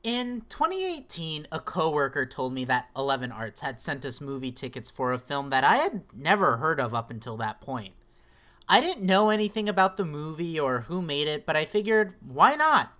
In 2018, a coworker told me that 11 Arts had sent us movie tickets for a film that I had never heard of up until that point. I didn't know anything about the movie or who made it, but I figured, why not?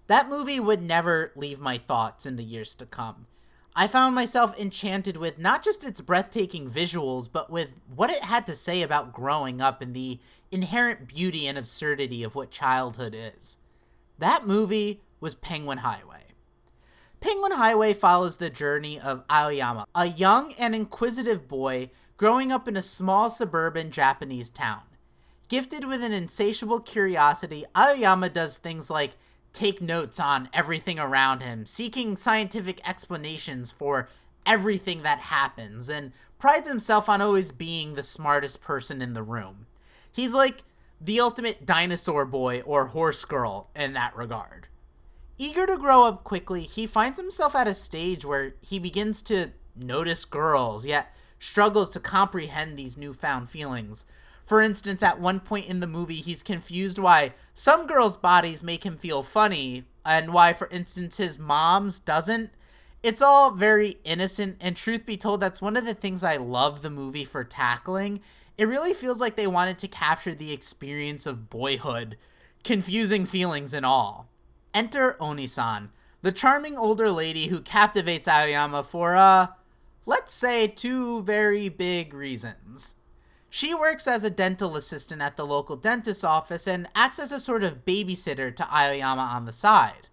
That movie would never leave my thoughts in the years to come. I found myself enchanted with not just its breathtaking visuals, but with what it had to say about growing up and the inherent beauty and absurdity of what childhood is. That movie was Penguin Highway. Penguin Highway follows the journey of Aoyama, a young and inquisitive boy growing up in a small suburban Japanese town. Gifted with an insatiable curiosity, Aoyama does things like take notes on everything around him, seeking scientific explanations for everything that happens, and prides himself on always being the smartest person in the room. He's like the ultimate dinosaur boy or horse girl in that regard. Eager to grow up quickly, he finds himself at a stage where he begins to notice girls, yet struggles to comprehend these newfound feelings. For instance, at one point in the movie, he's confused why some girls' bodies make him feel funny, and why, for instance, his mom's doesn't. It's all very innocent, and truth be told, that's one of the things I love the movie for tackling. It really feels like they wanted to capture the experience of boyhood, confusing feelings and all. Enter Onisan, the charming older lady who captivates Aoyama for, let's say, two very big reasons. She works as a dental assistant at the local dentist's office and acts as a sort of babysitter to Aoyama on the side.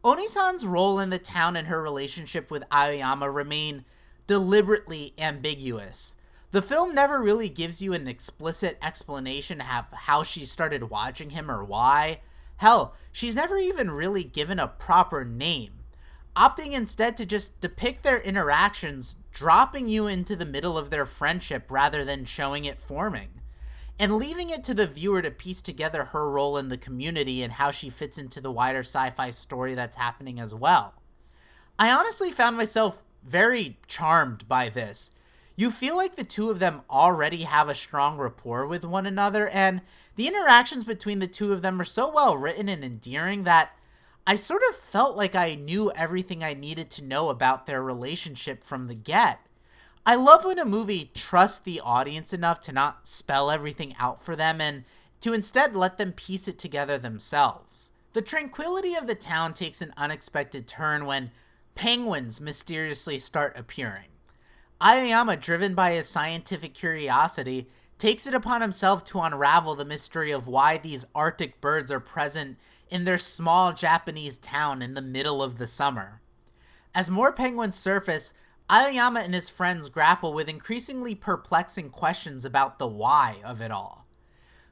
Onisan's role in the town and her relationship with Aoyama remain deliberately ambiguous. The film never really gives you an explicit explanation of how she started watching him or why. Hell, she's never even really given a proper name, opting instead to just depict their interactions, dropping you into the middle of their friendship rather than showing it forming, and leaving it to the viewer to piece together her role in the community and how she fits into the wider sci-fi story that's happening as well. I honestly found myself very charmed by this. You feel like the two of them already have a strong rapport with one another, and the interactions between the two of them are so well written and endearing that I sort of felt like I knew everything I needed to know about their relationship from the get. I love when a movie trusts the audience enough to not spell everything out for them and to instead let them piece it together themselves. The tranquility of the town takes an unexpected turn when penguins mysteriously start appearing. Aoyama, driven by his scientific curiosity, takes it upon himself to unravel the mystery of why these Arctic birds are present in their small Japanese town in the middle of the summer. As more penguins surface, Aoyama and his friends grapple with increasingly perplexing questions about the why of it all.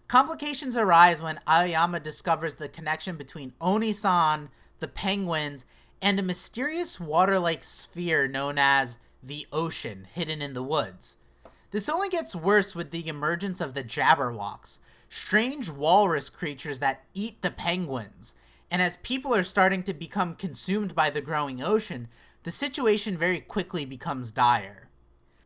Complications arise when Aoyama discovers the connection between Onisan, the penguins, and a mysterious water-like sphere known as the ocean hidden in the woods. This only gets worse with the emergence of the Jabberwocks, strange walrus creatures that eat the penguins, and as people are starting to become consumed by the growing ocean, the situation very quickly becomes dire.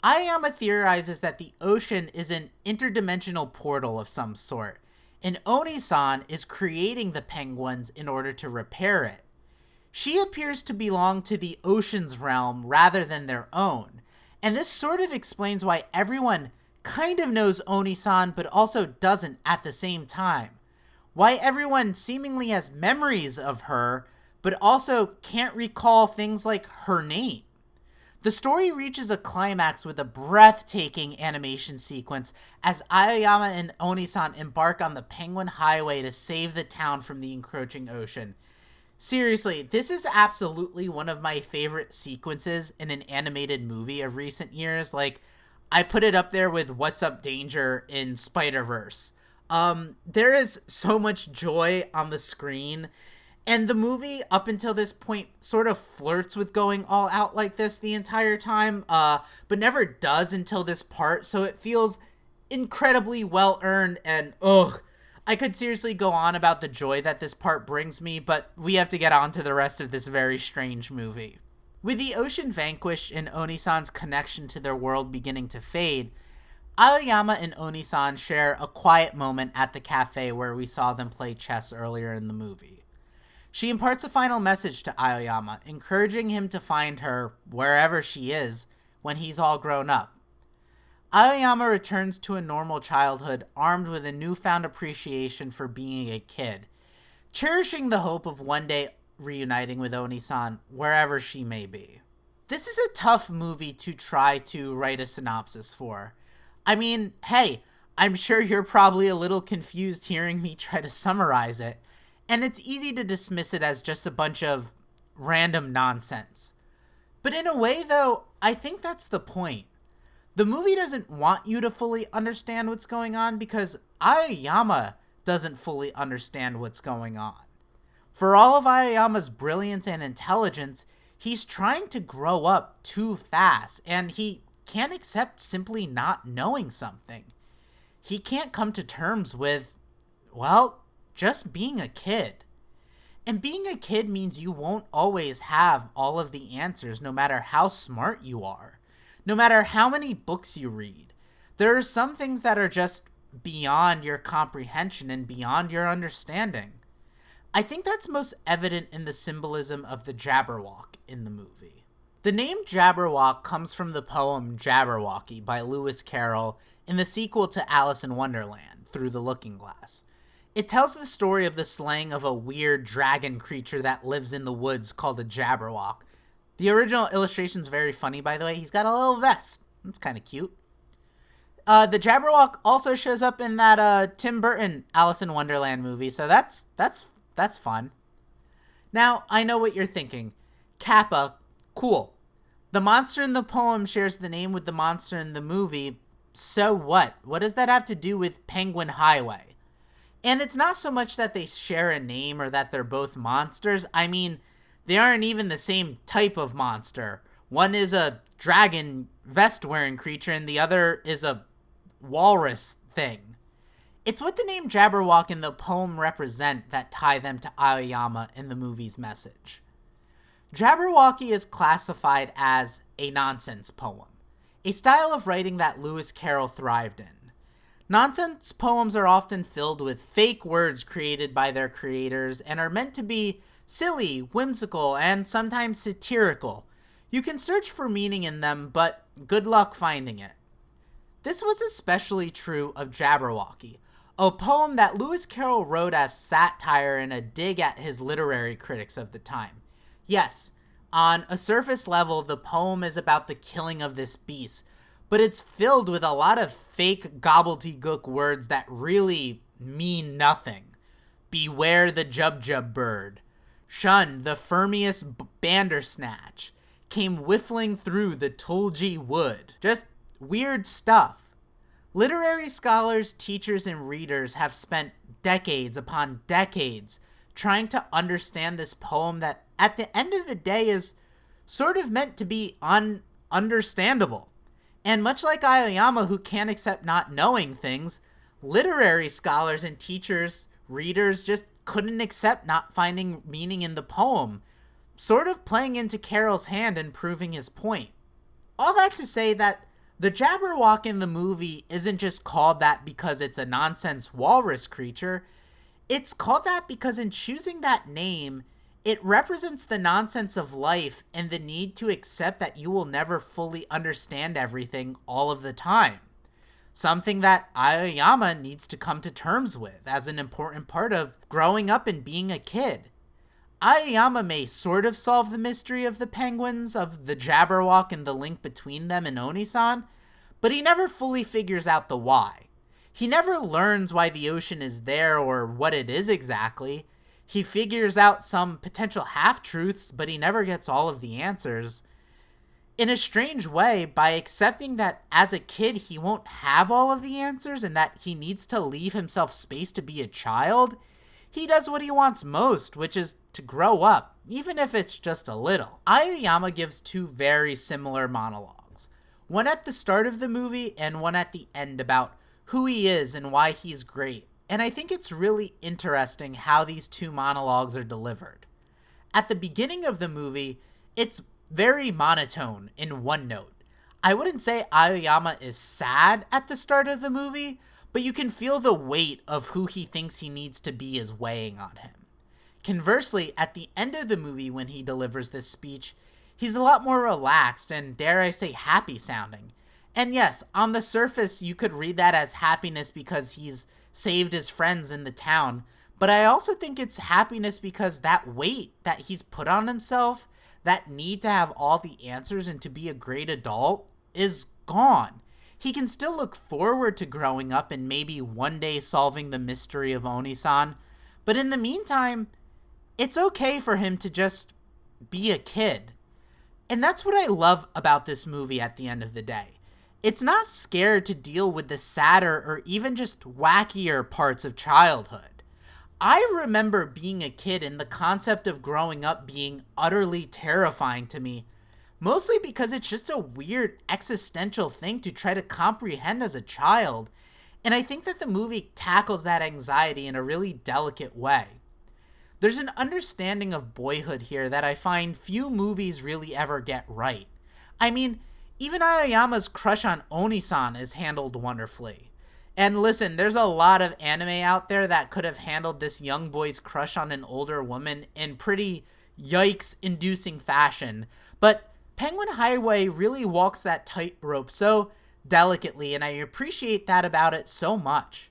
Aoyama theorizes that the ocean is an interdimensional portal of some sort, and Onisan is creating the penguins in order to repair it. She appears to belong to the ocean's realm rather than their own, and this sort of explains why everyone kind of knows Onisan but also doesn't at the same time. Why everyone seemingly has memories of her but also can't recall things like her name. The story reaches a climax with a breathtaking animation sequence as Aoyama and Onisan embark on the Penguin Highway to save the town from the encroaching ocean. Seriously, this is absolutely one of my favorite sequences in an animated movie of recent years. Like, I put it up there with What's Up Danger in Spider-Verse. There is so much joy on the screen, and the movie, up until this point, sort of flirts with going all out like this the entire time, but never does until this part, so it feels incredibly well-earned, and I could seriously go on about the joy that this part brings me, but we have to get on to the rest of this very strange movie. With the ocean vanquished and Onisan's connection to their world beginning to fade, Aoyama and Onisan share a quiet moment at the cafe where we saw them play chess earlier in the movie. She imparts a final message to Aoyama, encouraging him to find her wherever she is when he's all grown up. Aoyama returns to a normal childhood armed with a newfound appreciation for being a kid, cherishing the hope of one day reuniting with Onisan wherever she may be. This is a tough movie to try to write a synopsis for. I mean, hey, I'm sure you're probably a little confused hearing me try to summarize it, and it's easy to dismiss it as just a bunch of random nonsense. But in a way, though, I think that's the point. The movie doesn't want you to fully understand what's going on because Aoyama doesn't fully understand what's going on. For all of Aoyama's brilliance and intelligence, he's trying to grow up too fast, and he can't accept simply not knowing something. He can't come to terms with, well, just being a kid. And being a kid means you won't always have all of the answers, no matter how smart you are, no matter how many books you read. There are some things that are just beyond your comprehension and beyond your understanding. I think that's most evident in the symbolism of the Jabberwock in the movie. The name Jabberwock comes from the poem Jabberwocky by Lewis Carroll in the sequel to Alice in Wonderland, Through the Looking Glass. It tells the story of the slaying of a weird dragon creature that lives in the woods called a Jabberwock. The original illustration's very funny, by the way. He's got a little vest. It's kind of cute. The Jabberwock also shows up in that Tim Burton Alice in Wonderland movie, so that's fun. Now, I know what you're thinking. Kappa, cool. The monster in the poem shares the name with the monster in the movie, so what? What does that have to do with Penguin Highway? And it's not so much that they share a name or that they're both monsters. I mean, they aren't even the same type of monster. One is a dragon vest-wearing creature and the other is a walrus thing. It's what the name Jabberwock and the poem represent that tie them to Aoyama in the movie's message. Jabberwocky is classified as a nonsense poem, a style of writing that Lewis Carroll thrived in. Nonsense poems are often filled with fake words created by their creators and are meant to be silly, whimsical, and sometimes satirical. You can search for meaning in them, but good luck finding it. This was especially true of Jabberwocky, a poem that Lewis Carroll wrote as satire and a dig at his literary critics of the time. Yes, on a surface level, the poem is about the killing of this beast, but it's filled with a lot of fake gobbledygook words that really mean nothing. Beware the jubjub bird. Shun the Fermius bandersnatch. Came whiffling through the tulgey wood. Just weird stuff. Literary scholars, teachers, and readers have spent decades upon decades trying to understand this poem that at the end of the day is sort of meant to be understandable. And much like Aoyama, who can't accept not knowing things, literary scholars and teachers, readers just couldn't accept not finding meaning in the poem, sort of playing into Carroll's hand and proving his point. All that to say that the Jabberwock in the movie isn't just called that because it's a nonsense walrus creature. It's called that because in choosing that name, it represents the nonsense of life and the need to accept that you will never fully understand everything all of the time. Something that Aoyama needs to come to terms with as an important part of growing up and being a kid. Aoyama may sort of solve the mystery of the penguins, of the Jabberwock and the link between them and Onisan, but he never fully figures out the why. He never learns why the ocean is there or what it is exactly. He figures out some potential half-truths, but he never gets all of the answers. In a strange way, by accepting that as a kid he won't have all of the answers and that he needs to leave himself space to be a child, he does what he wants most, which is to grow up, even if it's just a little. Aoyama gives two very similar monologues, one at the start of the movie and one at the end about who he is and why he's great. And I think it's really interesting how these two monologues are delivered. At the beginning of the movie, it's very monotone in one note. I wouldn't say Aoyama is sad at the start of the movie, but you can feel the weight of who he thinks he needs to be is weighing on him. Conversely, at the end of the movie when he delivers this speech, he's a lot more relaxed and, dare I say, happy sounding. And yes, on the surface, you could read that as happiness because he's saved his friends in the town, but I also think it's happiness because that weight that he's put on himself, that need to have all the answers and to be a great adult, is gone. He can still look forward to growing up and maybe one day solving the mystery of Onisan, but in the meantime, it's okay for him to just be a kid. And that's what I love about this movie at the end of the day. It's not scared to deal with the sadder or even just wackier parts of childhood. I remember being a kid and the concept of growing up being utterly terrifying to me, mostly because it's just a weird existential thing to try to comprehend as a child, and I think that the movie tackles that anxiety in a really delicate way. There's an understanding of boyhood here that I find few movies really ever get right. I mean, even Aoyama's crush on Onisan is handled wonderfully. And listen, there's a lot of anime out there that could have handled this young boy's crush on an older woman in pretty yikes-inducing fashion, but Penguin Highway really walks that tightrope so delicately, and I appreciate that about it so much.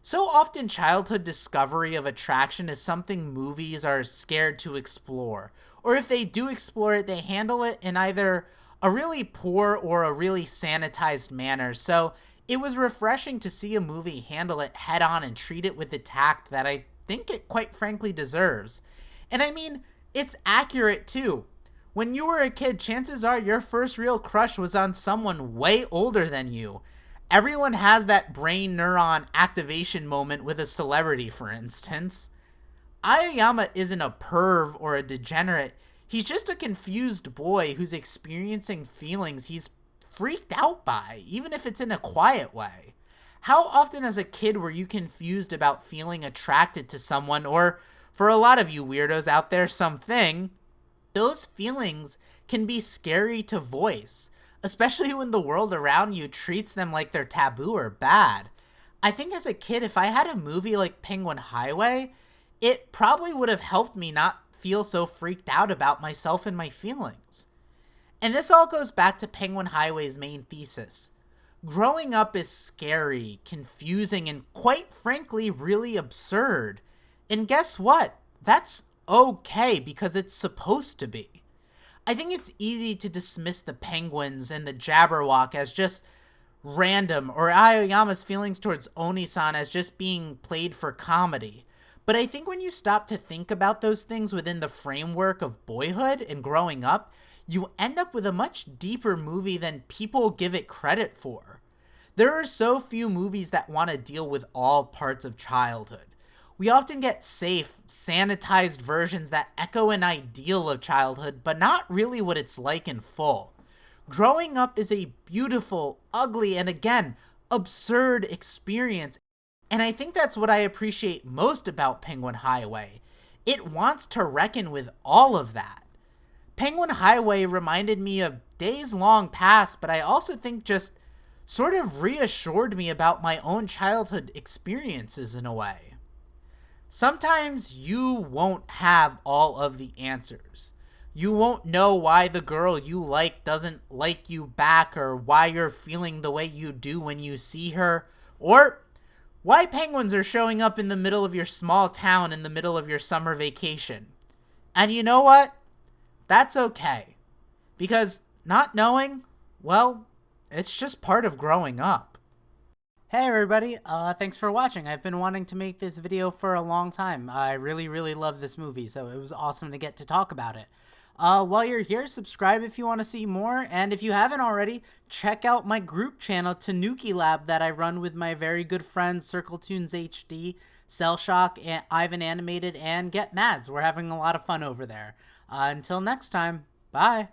So often childhood discovery of attraction is something movies are scared to explore, or if they do explore it, they handle it in either a really poor or a really sanitized manner, so it was refreshing to see a movie handle it head on and treat it with the tact that I think it quite frankly deserves. And I mean, it's accurate too. When you were a kid, chances are your first real crush was on someone way older than you. Everyone has that brain neuron activation moment with a celebrity, for instance. Aoyama isn't a perv or a degenerate. He's just a confused boy who's experiencing feelings he's freaked out by, even if it's in a quiet way. How often as a kid were you confused about feeling attracted to someone, or, for a lot of you weirdos out there, something? Those feelings can be scary to voice, especially when the world around you treats them like they're taboo or bad. I think as a kid, if I had a movie like Penguin Highway, it probably would have helped me not feel so freaked out about myself and my feelings. And this all goes back to Penguin Highway's main thesis. Growing up is scary, confusing, and quite frankly, really absurd. And guess what? That's okay because it's supposed to be. I think it's easy to dismiss the penguins and the Jabberwock as just random, or Aoyama's feelings towards Onisan as just being played for comedy. But I think when you stop to think about those things within the framework of boyhood and growing up, you end up with a much deeper movie than people give it credit for. There are so few movies that want to deal with all parts of childhood. We often get safe, sanitized versions that echo an ideal of childhood, but not really what it's like in full. Growing up is a beautiful, ugly, and again, absurd experience, and I think that's what I appreciate most about Penguin Highway. It wants to reckon with all of that. Penguin Highway reminded me of days long past, but I also think just sort of reassured me about my own childhood experiences in a way. Sometimes you won't have all of the answers. You won't know why the girl you like doesn't like you back, or why you're feeling the way you do when you see her, or why penguins are showing up in the middle of your small town in the middle of your summer vacation. And you know what? That's okay. Because not knowing, well, it's just part of growing up. Hey everybody, thanks for watching. I've been wanting to make this video for a long time. I really love this movie, so it was awesome to get to talk about it. While you're here, subscribe if you want to see more, and if you haven't already, check out my group channel, Tanuki Lab, that I run with my very good friends CircleTunes HD, Cell Shock, and Ivan Animated, and Get Mads. We're having a lot of fun over there. Until next time, bye!